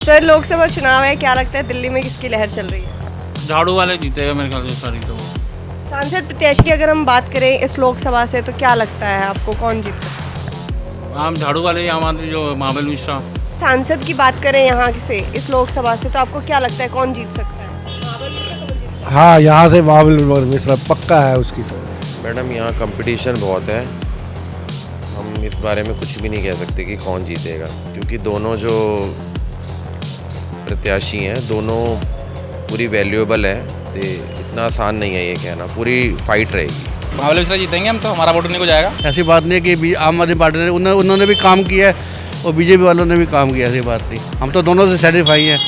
Sir Lok Sabha चुनाव है, क्या लगता है दिल्ली में किसकी लहर चल रही है? झाड़ू वाले जीतेगा मेरे ख्याल से सारी तो। सांसद प्रत्याशी की अगर हम बात करें इस लोकसभा से तो क्या लगता है आपको कौन जीत सकता है? आम झाड़ू वाले आम आदमी जो महाबल मिश्रा। सांसद की बात करें यहाँ से इस लोकसभा से तो आपको क्या लगता है कौन जीत सकता है? हाँ, यहाँ से महाबल मिश्रा पक्का है उसकी तो। मैडम यहाँ कंपटीशन बहुत है, हम इस बारे में कुछ भी नहीं कह सकते कि कौन जीतेगा, क्योंकि दोनों जो प्रत्याशी हैं दोनों पूरी वैल्यूएबल है, तो इतना आसान नहीं है ये कहना, पूरी फाइट रहेगी। महाबल मिश्रा जीतेंगे हम तो, हमारा वोट उन्हीं को जाएगा। ऐसी बात नहीं है कि आम आदमी पार्टी ने उन्होंने भी काम किया है और बीजेपी वालों ने भी काम किया, ऐसी बात नहीं। हम तो दोनों से सेटिस्फाई हैं।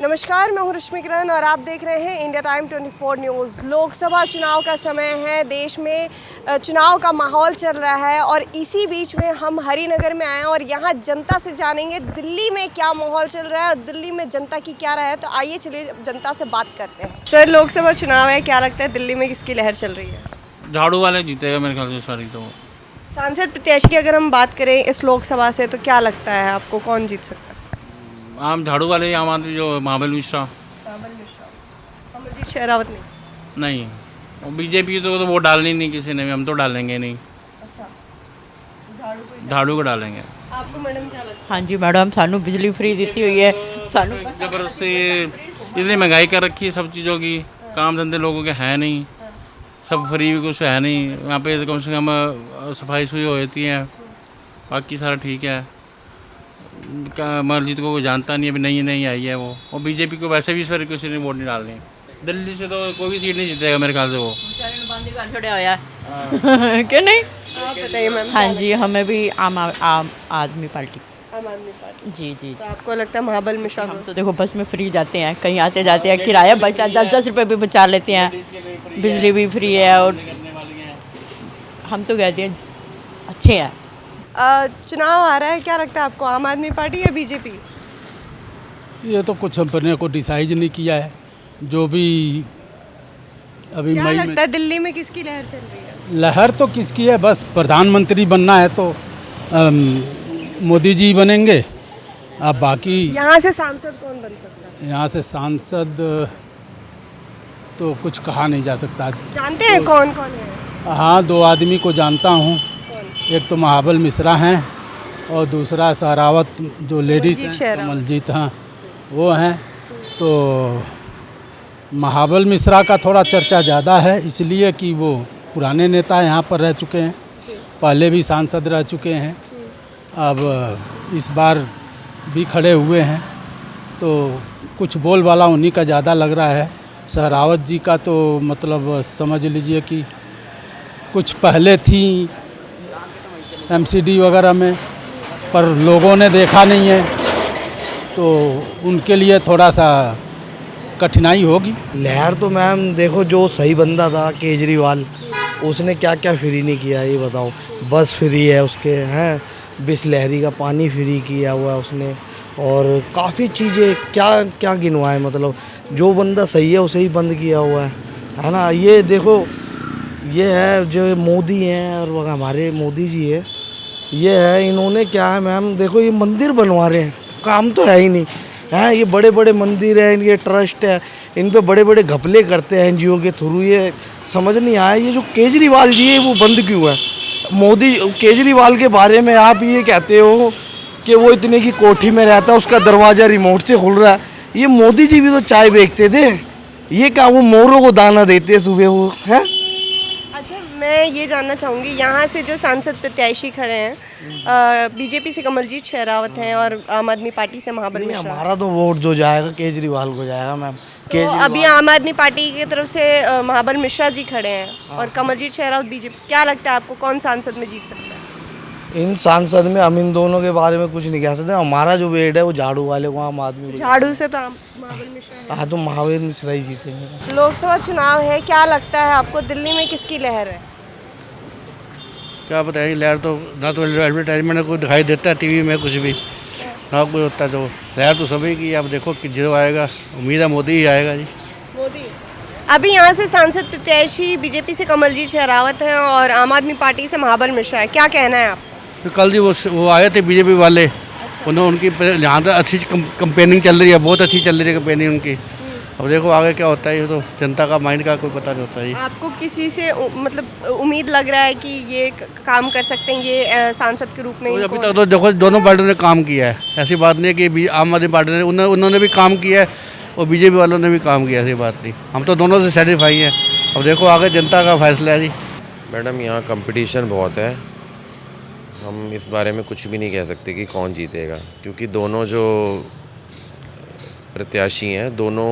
नमस्कार, मैं हूं रश्मि किरण और आप देख रहे हैं इंडिया टाइम 24 न्यूज़। लोकसभा चुनाव का समय है, देश में चुनाव का माहौल चल रहा है और इसी बीच में हम हरिनगर में आए हैं और यहाँ जनता से जानेंगे दिल्ली में क्या माहौल चल रहा है और दिल्ली में जनता की क्या राय है। तो आइए चलिए जनता से बात करते हैं। सर लोकसभा चुनाव है, क्या लगता है दिल्ली में किसकी लहर चल रही है? झाड़ू वाले जीतेगा मेरे ख्याल से सारी तो। सांसद प्रत्याशी की अगर हम बात करें इस लोकसभा से तो क्या लगता है आपको कौन जीत सकता है? आम झाड़ू वाले आम आदमी जो महाबल मिश्रा। कमलजीत शेरावत नहीं, और बीजेपी तो वोट डालनी नहीं किसी ने भी, हम तो डालेंगे नहीं। अच्छा, झाड़ू को डालेंगे। आपको मैडम क्या लगता है? हाँ जी मैडम, सानू बिजली फ्री दी हुई है सानू। जबरदस्ती इतनी महंगाई कर रखी है सब चीज़ों की, काम धंधे लोगों के हैं नहीं, सब फ्री भी कुछ है नहीं। यहाँ पे कम से कम सफाई सुई हो जाती है, बाकी सारा ठीक है। मर्जी को कोई जानता नहीं, अभी नहीं आई है वो। और बीजेपी को वैसे भी इस बार किसी ने वोट नहीं डालनी। दिल्ली से तो कोई भी सीट नहीं जीतेगा मेरे ख्याल से वो। छोड़ा हुआ है कि नहीं? आप बताइए मैम। हाँ जी, हमें भी आम आदमी पार्टी। आम आदमी पार्टी। जी जी तो आपको लगता है महाबल मिश्रा हम तो देखो बस में फ्री जाते हैं, कहीं आते जाते हैं, किराया बचा 10-10 रुपये भी बचा लेते हैं, बिजली भी फ्री है और हम तो कहते हैं अच्छे हैं। चुनाव आ रहा है, क्या लगता है आपको आम आदमी पार्टी या बीजेपी? ये तो कुछ हमने को डिसाइड नहीं किया है, जो भी अभी क्या मई में। लगता है दिल्ली में किसकी लहर चल रही है? लहर तो किसकी है, बस प्रधानमंत्री बनना है तो मोदी जी बनेंगे। अब बाकी यहाँ से सांसद कौन बन सकता है? यहाँ से सांसद तो कुछ कहा नहीं जा सकता। जानते हैं कौन कौन है? हाँ, 2 आदमी को जानता हूँ, एक तो महाबल मिश्रा हैं और दूसरा सहरावत जो लेडीज़ हैं, कमलजीत, हाँ वो हैं। तो महाबल मिश्रा का थोड़ा चर्चा ज़्यादा है, इसलिए कि वो पुराने नेता यहाँ पर रह चुके हैं, पहले भी सांसद रह चुके हैं, अब इस बार भी खड़े हुए हैं, तो कुछ बोल वाला उन्हीं का ज़्यादा लग रहा है। सहरावत जी का तो मतलब समझ लीजिए कि कुछ पहले थी एमसीडी वगैरह में, पर लोगों ने देखा नहीं है, तो उनके लिए थोड़ा सा कठिनाई होगी। लहर तो मैम देखो, जो सही बंदा था केजरीवाल, उसने क्या क्या फ्री नहीं किया ये बताओ। बस फ्री है उसके, हैं बिसलहरी का पानी फ्री किया हुआ है उसने, और काफ़ी चीज़ें क्या क्या गिनवाए। मतलब जो बंदा सही है उसे ही बंद किया हुआ है ना। ये देखो, ये है जो मोदी हैं और वो हमारे मोदी जी है, ये है इन्होंने क्या है मैम, देखो ये मंदिर बनवा रहे हैं, काम तो है ही नहीं है। ये बड़े बड़े मंदिर हैं, इनके ट्रस्ट है, इन पे बड़े बड़े घपले करते हैं एनजीओ के थ्रू। ये समझ नहीं आया ये जो केजरीवाल जी है वो बंद क्यों है। मोदी केजरीवाल के बारे में आप ये कहते हो कि वो इतने की कोठी में रहता है, उसका दरवाज़ा रिमोट से खुल रहा है। ये मोदी जी भी तो चाय बेचते थे, ये क्या वो मोरों को दाना देते सुबह वो है। अच्छा, मैं ये जानना चाहूँगी यहाँ से जो सांसद प्रत्याशी खड़े हैं, बीजेपी से कमलजीत शेरावत हैं और आम आदमी पार्टी से महाबल मिश्रा। हमारा तो वोट जो जाएगा केजरीवाल को जाएगा मैम। तो अभी आम आदमी पार्टी की तरफ से महाबल मिश्रा जी खड़े हैं और कमलजीत शेरावत बीजेपी। क्या लगता है आपको कौन सांसद में जीत सकता है? इन सांसद में हम इन दोनों के बारे में कुछ नहीं कह सकते। हमारा जो वेट है वो झाड़ू वाले को, आम आदमी को। झाड़ू से तो महाबल मिश्रा है। हाँ, तो महावीर मिश्रा ही जीतेंगे। लोकसभा चुनाव है, क्या लगता है आपको दिल्ली में किसकी लहर है? क्या बताएंगे, लहर तो ना तो एडवर्टाइजमेंट को दिखाई देता है टीवी में कुछ भी, ना कोई होता, तो लहर तो सभी की। आप देखो कि जो आएगा, उम्मीद है मोदी ही आएगा जी। मोदी। अभी यहाँ से सांसद प्रत्याशी बीजेपी से कमलजीत शेरावत हैं और आम आदमी पार्टी से महाबल मिश्रा है, क्या कहना है आप? तो कल जी वो आए थे बीजेपी वाले, उन्होंने उनकी यहाँ तो अच्छी कंपेनिंग चल रही है, बहुत अच्छी चल रही है कंपेनिंग उनकी। अब देखो आगे क्या होता है, ये तो जनता का माइंड का कोई पता नहीं होता है। आपको किसी से मतलब उम्मीद लग रहा है कि ये काम कर सकते हैं ये सांसद के रूप में? तो अभी तक तो देखो दोनों पार्टियों ने काम किया है, ऐसी बात नहीं है कि आम आदमी पार्टी ने उन्होंने भी काम किया है और बीजेपी वालों ने भी काम किया, ऐसी बात नहीं। हम तो दोनों से सेटिस्फाई हैं। अब देखो आगे जनता का फैसला है जी। मैडम यहाँ कंपटीशन बहुत है, हम इस बारे में कुछ भी नहीं कह सकते कि कौन जीतेगा, क्योंकि दोनों जो प्रत्याशी हैं दोनों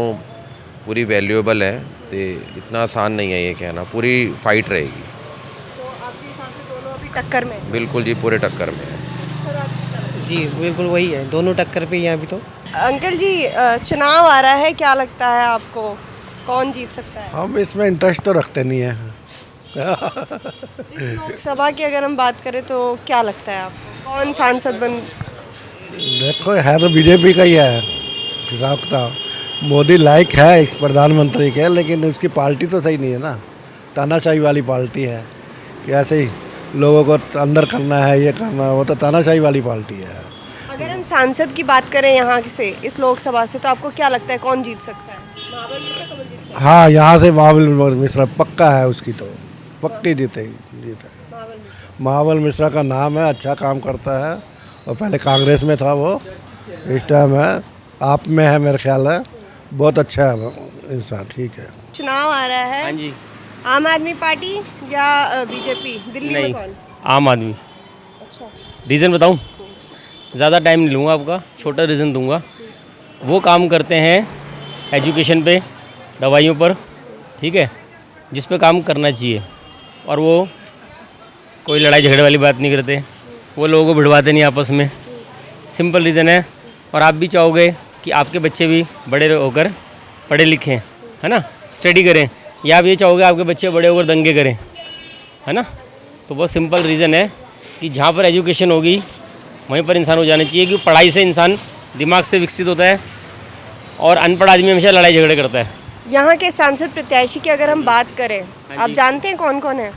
पूरी वैल्यूएबल है, तो इतना आसान नहीं है ये कहना, पूरी फाइट रहेगी। तो आपके हिसाब से दोनों अभी टक्कर में हैं? बिल्कुल जी, पूरे टक्कर में है। जी बिल्कुल वही है, दोनों टक्कर पे ही हैं अभी तो। अंकल जी चुनाव आ रहा है, क्या लगता है आपको कौन जीत सकता है? हम इसमें इंटरेस्ट तो रखते नहीं है। इस लोकसभा की अगर हम बात करें तो क्या लगता है आपको कौन सांसद बन? देखो है तो बीजेपी का ही है हिसाब किताब। मोदी लायक है एक प्रधानमंत्री के, लेकिन उसकी पार्टी तो सही नहीं है ना, तानाशाही वाली पार्टी है कि ऐसे ही लोगों को अंदर करना है, ये करना है, वो तो तानाशाही वाली पार्टी है। अगर हम सांसद की बात करें यहाँ से इस लोकसभा से, तो आपको क्या लगता है कौन जीत सकता है? महाबल मिश्रा, कमल जीत सकता है? हाँ, यहाँ से महाबल मिश्रा पक्का है, उसकी तो पक्की जीतेगी। महाबल मिश्रा का नाम है, अच्छा काम करता है और पहले कांग्रेस में था वो, इस टाइम है आप में है, मेरे ख्याल है बहुत अच्छा है इंसान। ठीक है, चुनाव आ रहा है। हाँ जी। आम आदमी पार्टी या बीजेपी? दिल्ली में कौन? आम आदमी। अच्छा, रीज़न बताऊं? ज़्यादा टाइम नहीं लूँगा आपका, छोटा रीज़न दूंगा। वो काम करते हैं एजुकेशन पे, दवाइयों पर, ठीक है, जिस पे काम करना चाहिए, और वो कोई लड़ाई झगड़े वाली बात नहीं करते, वो लोगों को भिड़वाते नहीं आपस में। सिंपल रीज़न है। और आप भी चाहोगे कि आपके बच्चे भी बड़े होकर पढ़े लिखें, है ना, स्टडी करें, या आप ये चाहोगे आपके बच्चे बड़े होकर दंगे करें, है ना। तो बहुत सिंपल रीज़न है कि जहाँ पर एजुकेशन होगी वहीं पर इंसान हो जाना चाहिए, कि पढ़ाई से इंसान दिमाग से विकसित होता है, और अनपढ़ आदमी हमेशा लड़ाई झगड़े करता है। यहाँ के सांसद प्रत्याशी की अगर हम बात करें, आप जानते हैं कौन कौन है?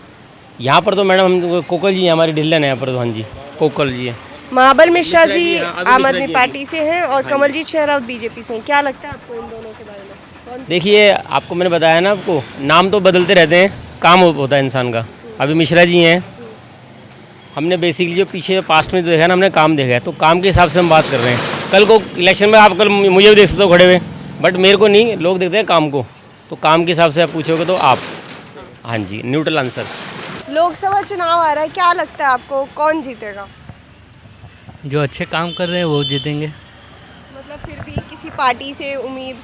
यहाँ पर तो मैडम हम कोकल जी हैं, हमारी ढिल्लन है यहाँ पर तो। हाँ जी, कोकल जी है। महाबल मिश्रा जी आम आदमी पार्टी से हैं और कमलजीत शेरावत बीजेपी से हैं। क्या लगता है आपको इन दोनों के बारे में? देखिए, आपको मैंने बताया ना, आपको नाम तो बदलते रहते हैं, काम होता है इंसान का। अभी मिश्रा जी हैं, हमने बेसिकली जो पीछे पास्ट में जो देखा ना, हमने काम देखा है, तो काम के हिसाब से हम बात कर रहे हैं। कल को इलेक्शन में आप कल मुझे भी देख सकते हो खड़े हुए, बट मेरे को नहीं, लोग देखते हैं काम को, तो काम के हिसाब से आप पूछोगे तो आप। हाँ जी, न्यूट्रल आंसर। लोकसभा चुनाव आ रहा है, क्या लगता है आपको कौन जीतेगा? जो अच्छे काम कर रहे हैं वो जीतेंगे। मतलब फिर भी किसी पार्टी से उम्मीद?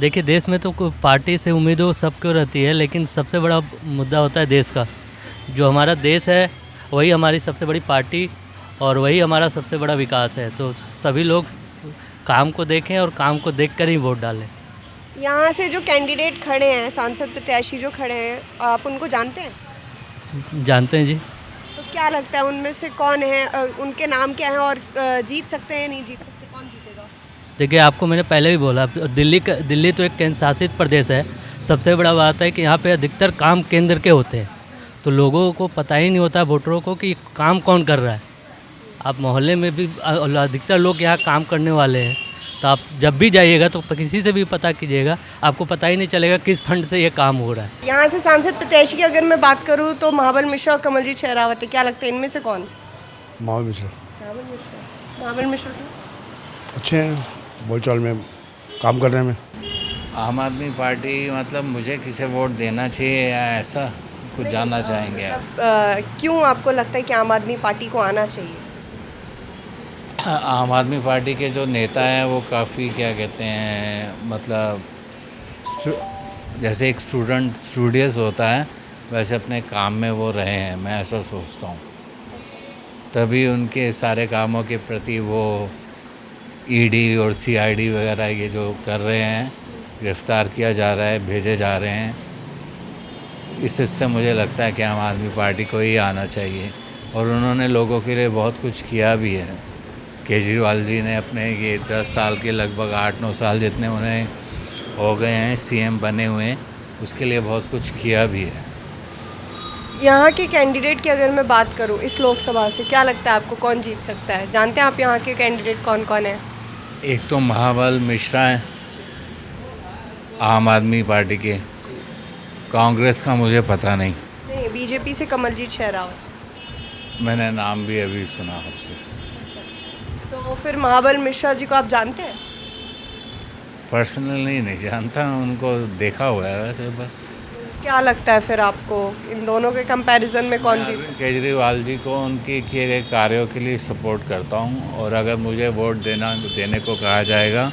देखिए, देश में तो कोई पार्टी से उम्मीद हो सबको रहती है, लेकिन सबसे बड़ा मुद्दा होता है देश का। जो हमारा देश है वही हमारी सबसे बड़ी पार्टी और वही हमारा सबसे बड़ा विकास है। तो सभी लोग काम को देखें और काम को देखकर ही वोट डालें। यहाँ से जो कैंडिडेट खड़े हैं, सांसद प्रत्याशी जो खड़े हैं, आप उनको जानते हैं? जानते हैं जी। तो क्या लगता है उनमें से कौन है, उनके नाम क्या है और जीत सकते हैं नहीं जीत सकते, कौन जीतेगा? देखिए, आपको मैंने पहले भी बोला, दिल्ली तो एक केंद्र शासित प्रदेश है। सबसे बड़ा बात है कि यहाँ पे अधिकतर काम केंद्र के होते हैं, तो लोगों को पता ही नहीं होता, वोटरों को, कि काम कौन कर रहा है। आप मोहल्ले में भी अधिकतर लोग यहाँ काम करने वाले हैं, तो आप जब भी जाइएगा तो किसी से भी पता कीजिएगा, आपको पता ही नहीं चलेगा किस फंड से ये काम हो रहा है। यहाँ से सांसद प्रत्याशी की अगर मैं बात करूँ तो महाबल मिश्रा और कमलजीत शेरावत है। क्या लगता है इनमें से कौन? महाबल मिश्रा। महाबल मिश्रा अच्छे हैं बोलचाल में, काम करने में। आम आदमी पार्टी, मतलब मुझे किसे वोट देना चाहिए या ऐसा कुछ जानना चाहेंगे आप? क्यों आपको लगता है कि आम आदमी पार्टी को आना चाहिए? आम आदमी पार्टी के जो नेता हैं वो काफ़ी, क्या कहते हैं, मतलब जैसे एक स्टूडियस होता है वैसे अपने काम में वो रहे हैं, मैं ऐसा सोचता हूँ। तभी उनके सारे कामों के प्रति वो ईडी और सीआईडी वगैरह ये जो कर रहे हैं, गिरफ्तार किया जा रहा है, भेजे जा रहे हैं, इस हिस्से मुझे लगता है कि आम आदमी पार्टी को ही आना चाहिए। और उन्होंने लोगों के लिए बहुत कुछ किया भी है। केजरीवाल जी ने अपने ये 10 साल के लगभग 8-9 साल जितने उन्हें हो गए हैं सीएम बने हुए, उसके लिए बहुत कुछ किया भी है। यहाँ के कैंडिडेट की अगर मैं बात करूँ इस लोकसभा से, क्या लगता है आपको कौन जीत सकता है? जानते हैं आप यहाँ के कैंडिडेट कौन कौन है? एक तो महाबल मिश्रा हैं आम आदमी पार्टी के, कांग्रेस का मुझे पता नहीं, नहीं, बीजेपी से कमलजीत शेरावत। मैंने नाम भी अभी सुना आपसे। तो फिर महाबल मिश्रा जी को आप जानते हैं? पर्सनली नहीं जानता, उनको देखा हुआ है वैसे बस। क्या लगता है फिर आपको इन दोनों के कंपैरिजन में कौन जीत? केजरीवाल जी को उनके किए गए कार्यों के लिए सपोर्ट करता हूं, और अगर मुझे वोट देने को कहा जाएगा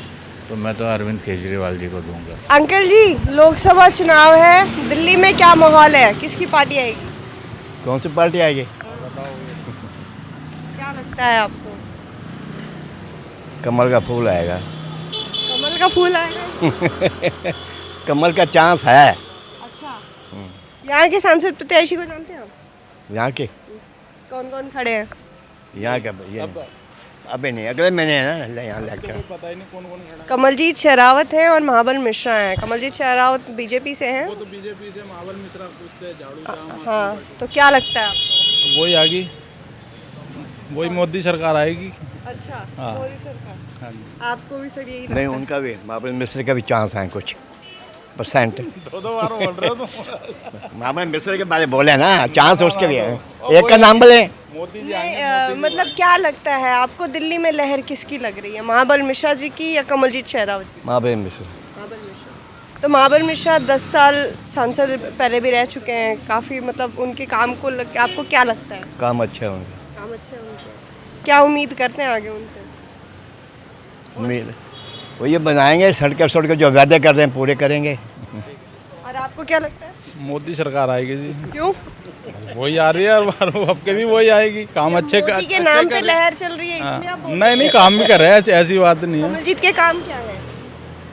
तो मैं तो अरविंद केजरीवाल जी को दूंगा। अंकल जी, लोकसभा चुनाव है, दिल्ली में क्या माहौल है, किसकी पार्टी आएगी? कौन सी पार्टी आएगी? क्या लगता है आपको? कमल का फूल आएगा। कमल का फूल आएगा? कमल का चांस है। अच्छा, यहाँ के सांसद प्रत्याशी को जानते हैं आप? यहाँ के कौन कौन खड़े हैं? यहाँ का ये अबे नहीं, अगले महीने है ना यहाँ इलेक्शन। कमलजीत शेरावत हैं और महाबल मिश्रा हैं। कमलजीत शेरावत बीजेपी से हैं। वो तो बीजेपी से, महाबल मिश्रा उससे झाड़ू। हाँ, तो क्या लगता है आपको? वही आएगी, वही मोदी सरकार आएगी। अच्छा, हाँ। मोदी सरकार। हाँ जी। आपको भी सर यही लगता नहीं, है? उनका भी महाबल मिश्र का भी चांस है कुछ परसेंट। दो बार बोल रहे हो तुम। महाबल मिश्र के बारे में बोले ना, चांस उसके भी है। एक का नाम बोले। मोदी जी नहीं, मतलब क्या लगता है आपको दिल्ली में लहर किसकी लग रही है, महाबल मिश्रा जी की या कमलजीत शेरावत जी? महाबल मिश्र। महाबल मिश्रा। तो महाबल मिश्रा 10 साल सांसद पहले भी रह चुके हैं, काफ़ी मतलब उनके काम को आपको क्या लगता है? काम अच्छा है उनका। काम अच्छे हैं उनके। क्या उम्मीद करते हैं आगे उनसे? उम्मीद वो ये बनाएंगे, सड़क जो वादे कर रहे हैं पूरे करेंगे। और आपको क्या लगता है? मोदी सरकार आएगी जी। क्यों? वही आ रही है, और अब के भी वही आएगी। काम अच्छे कर, मोदी के नाम पे लहर चल रही है इसलिए आप बोल रहे हैं? नहीं, काम भी कर रहे हैं, ऐसी बात नहीं है। कमलजीत के काम क्या है?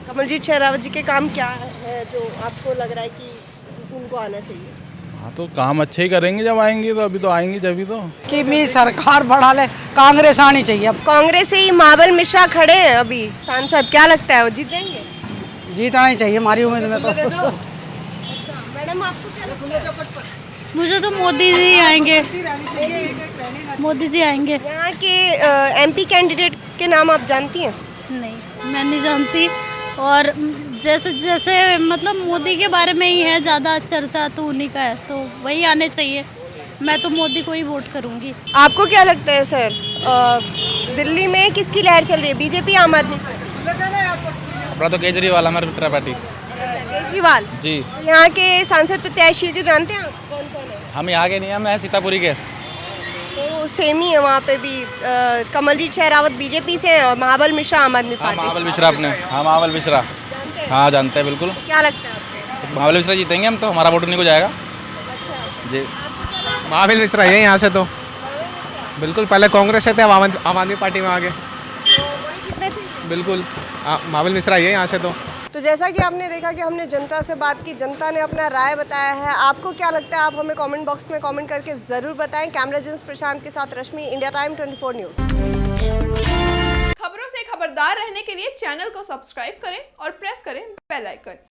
कमलजीत शेरावत जी के काम क्या है जो आपको लग रहा है कि उनको आना चाहिए? हाँ, तो काम अच्छे ही करेंगे जब आएंगे, तो अभी तो आएंगी जब तो कि भी सरकार बढ़ा ले, कांग्रेस आनी चाहिए। अब कांग्रेस से ही महाबल मिश्रा खड़े हैं अभी सांसद, क्या लगता है वो जीतेंगे? जीतना ही चाहिए हमारी उम्मीद में तो। मैडम, आपको क्या लगता है? मुझे तो मोदी जी आएंगे, मोदी जी आएंगे। यहाँ के एमपी कैंडिडेट के नाम आप जानती हैं? नहीं, मैं नहीं जानती। और जैसे जैसे मतलब मोदी के बारे में ही है ज़्यादा चर्चा, तो उन्हीं का है, तो वही आने चाहिए। मैं तो मोदी को ही वोट करूँगी। आपको क्या लगता है सर, दिल्ली में किसकी लहर चल रही है, बीजेपी आम आदमी पार्टी? अपना तो केजरीवाल, हमारी मित्र पार्टी। केजरीवाल जी। यहाँ के सांसद प्रत्याशी को जानते हैं आप कौन कौन है? हम यहाँ के नहीं हैं, मैं सीतापुरी के। तो सेम ही है वहाँ पे भी। कमलजीत शेरावत बीजेपी से हैं और महाबल मिश्रा आम आदमी हाँ, पार्टी से। महाबल मिश्रा अपने। हाँ, महाबल मिश्रा। हाँ, जानते हैं बिल्कुल। क्या लगता है आपको? महाबल मिश्रा जीतेंगे हम तो, हमारा वोट उन्हीं को जाएगा जी। महाबल मिश्रा ये यहाँ से तो बिल्कुल, पहले कांग्रेस से थे, अब आम आदमी पार्टी में आ गए। बिल्कुल, महाबल मिश्रा ये यहाँ से तो जैसा कि आपने देखा कि हमने जनता से बात की, जनता ने अपना राय बताया है। आपको क्या लगता है, आप हमें कमेंट बॉक्स में कमेंट करके ज़रूर बताएं। कैमरा जेंस प्रशांत के साथ रश्मि, इंडिया टाइम 24 न्यूज़। खबरों से खबरदार रहने के लिए चैनल को सब्सक्राइब करें और प्रेस करें बेल आइकन।